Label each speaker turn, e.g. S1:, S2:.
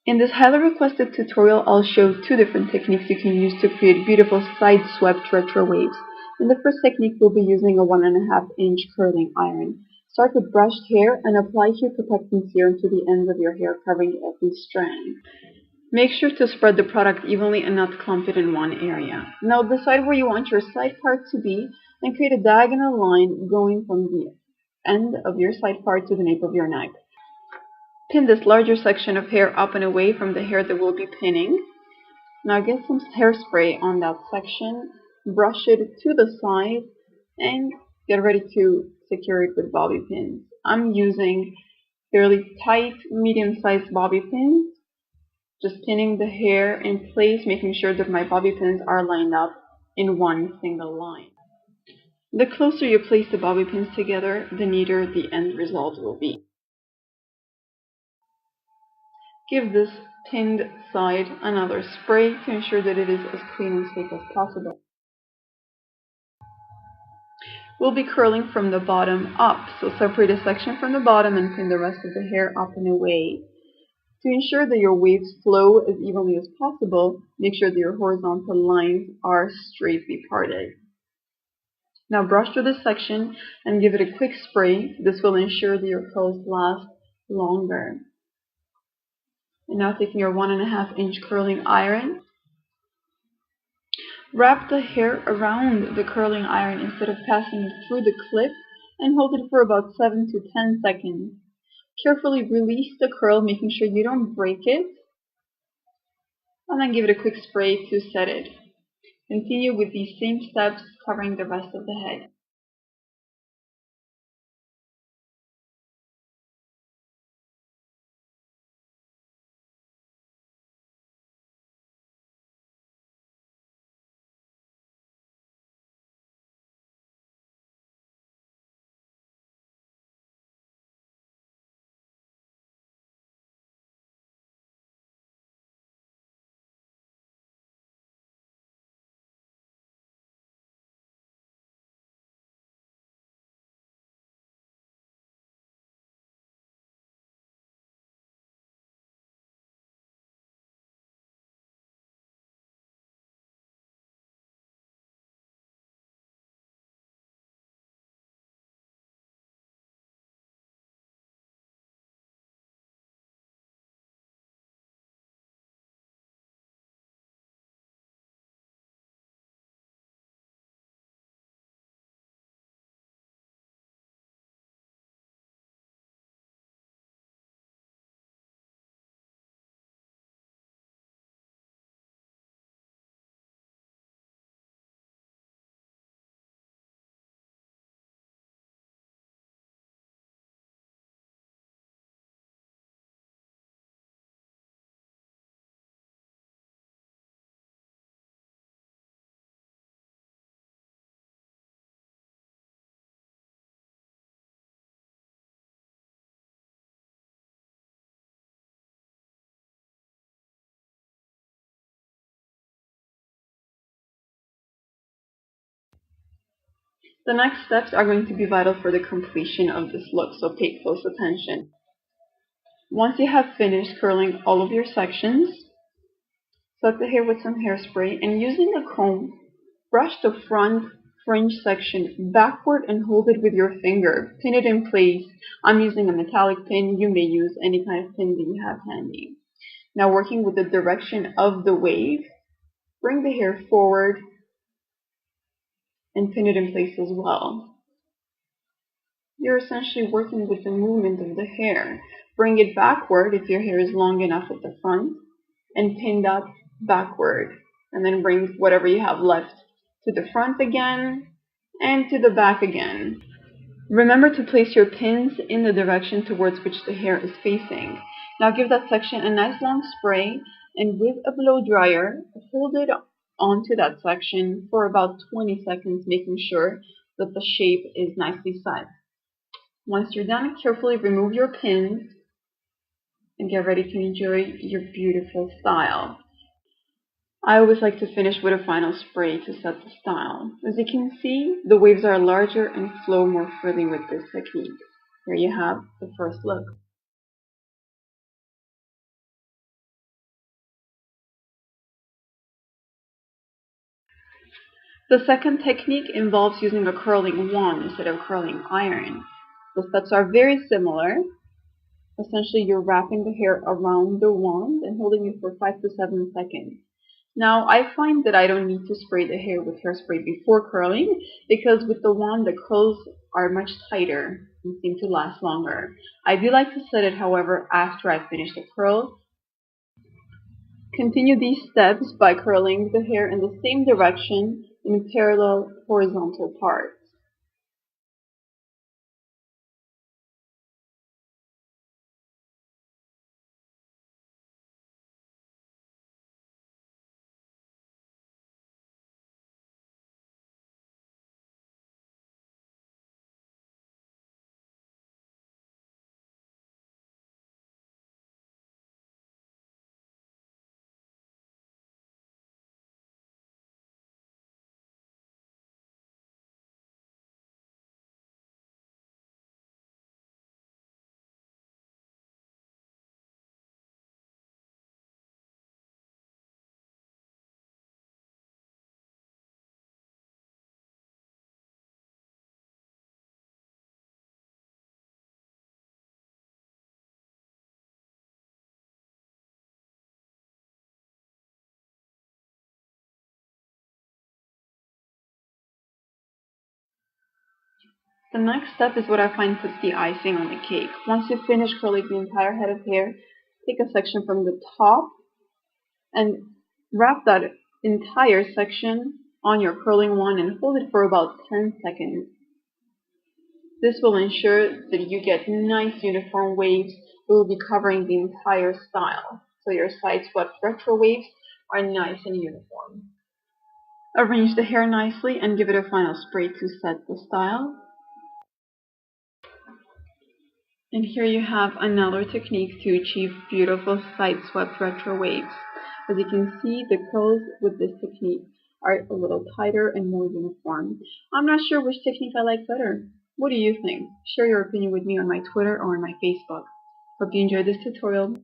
S1: In this highly requested tutorial, I'll show two different techniques you can use to create beautiful side-swept retro waves. In the first technique, we'll be using a 1.5-inch curling iron. Start with brushed hair and apply Hue Protectant Serum to the ends of your hair, covering every strand. Make sure to spread the product evenly and not clump it in one area. Now decide where you want your side part to be and create a diagonal line going from the end of your side part to the nape of your neck. Pin this larger section of hair up and away from the hair that we'll be pinning. Now get some hairspray on that section, brush it to the side, and get ready to secure it with bobby pins. I'm using fairly tight, medium-sized bobby pins, just pinning the hair in place, making sure that my bobby pins are lined up in one single line. The closer you place the bobby pins together, the neater the end result will be. Give this pinned side another spray to ensure that it is as clean and safe as possible. We'll be curling from the bottom up, so separate a section from the bottom and pin the rest of the hair up and away. To ensure that your waves flow as evenly as possible, make sure that your horizontal lines are straightly parted. Now brush through this section and give it a quick spray. This will ensure that your curls last longer. And now taking your 1.5-inch curling iron, wrap the hair around the curling iron instead of passing it through the clip and hold it for about 7 to 10 seconds. Carefully release the curl, making sure you don't break it, and then give it a quick spray to set it. Continue with these same steps, covering the rest of the head. The next steps are going to be vital for the completion of this look, so pay close attention. Once you have finished curling all of your sections, set the hair with some hairspray and using a comb, brush the front fringe section backward and hold it with your finger. Pin it in place. I'm using a metallic pin. You may use any kind of pin that you have handy. Now working with the direction of the wave, bring the hair forward and pin it in place as well. You're essentially working with the movement of the hair. Bring it backward if your hair is long enough at the front and pin that backward. And then bring whatever you have left to the front again and to the back again. Remember to place your pins in the direction towards which the hair is facing. Now give that section a nice long spray and with a blow dryer, hold it onto that section for about 20 seconds, making sure that the shape is nicely set. Once you're done, carefully remove your pins and get ready to enjoy your beautiful style. I always like to finish with a final spray to set the style. As you can see, the waves are larger and flow more freely with this technique. Here you have the first look. The second technique involves using a curling wand instead of curling iron. The steps are very similar. Essentially, you're wrapping the hair around the wand and holding it for 5 to 7 seconds. Now, I find that I don't need to spray the hair with hairspray before curling because with the wand, the curls are much tighter and seem to last longer. I do like to set it, however, after I finish the curl. Continue these steps by curling the hair in the same direction in parallel horizontal parts. The next step is what I find puts the icing on the cake. Once you finish curling the entire head of hair, take a section from the top and wrap that entire section on your curling wand and hold it for about 10 seconds. This will ensure that you get nice uniform waves that will be covering the entire style, so your side swept retro waves are nice and uniform. Arrange the hair nicely and give it a final spray to set the style. And here you have another technique to achieve beautiful side swept retro waves. As you can see, the curls with this technique are a little tighter and more uniform. I'm not sure which technique I like better. What do you think? Share your opinion with me on my Twitter or on my Facebook. Hope you enjoyed this tutorial.